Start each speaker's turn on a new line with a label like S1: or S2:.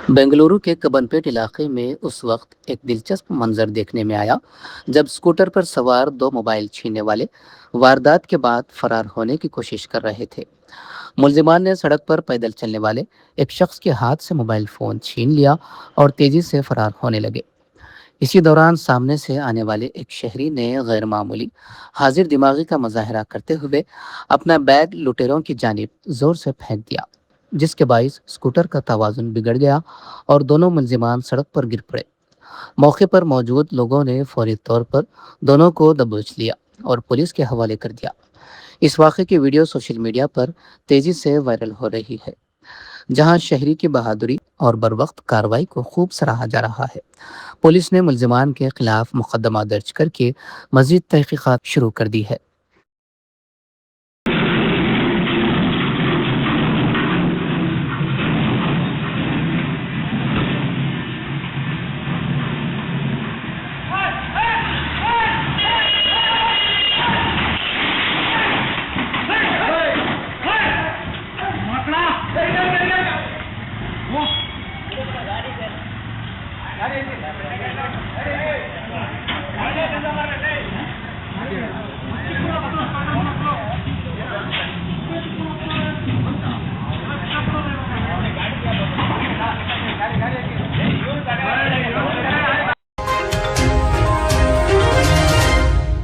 S1: बेंगलुरु के कबनपेट इलाके में उस वक्त एक दिलचस्प मंजर देखने में आया जब स्कूटर पर सवार दो मोबाइल छीनने वाले वारदात के बाद फरार होने की कोशिश कर रहे थे। मुलजिमान ने सड़क पर पैदल चलने वाले एक शख्स के हाथ से मोबाइल फोन छीन लिया और तेजी से फरार होने लगे। इसी दौरान सामने से आने वाले एक शहरी ने गैर मामूली हाजिर दिमागी का मुजाहरा करते हुए अपना बैग लुटेरों की जानिब जोर से फेंक दिया, जिसके बाइस स्कूटर का तवाजुन बिगड़ गया और दोनों मुलजिमान सड़क पर गिर पड़े। मौके पर मौजूद लोगों ने फौरी तौर पर दोनों को दबोच लिया और पुलिस के हवाले कर दिया। इस वाक़े की वीडियो सोशल मीडिया पर तेजी से वायरल हो रही है, जहां शहरी की बहादुरी और बरवक्त कार्रवाई को खूब सराहा जा रहा है। पुलिस ने मुलजिमान के खिलाफ मुकदमा दर्ज करके मजीद तहकीकात शुरू कर दी है।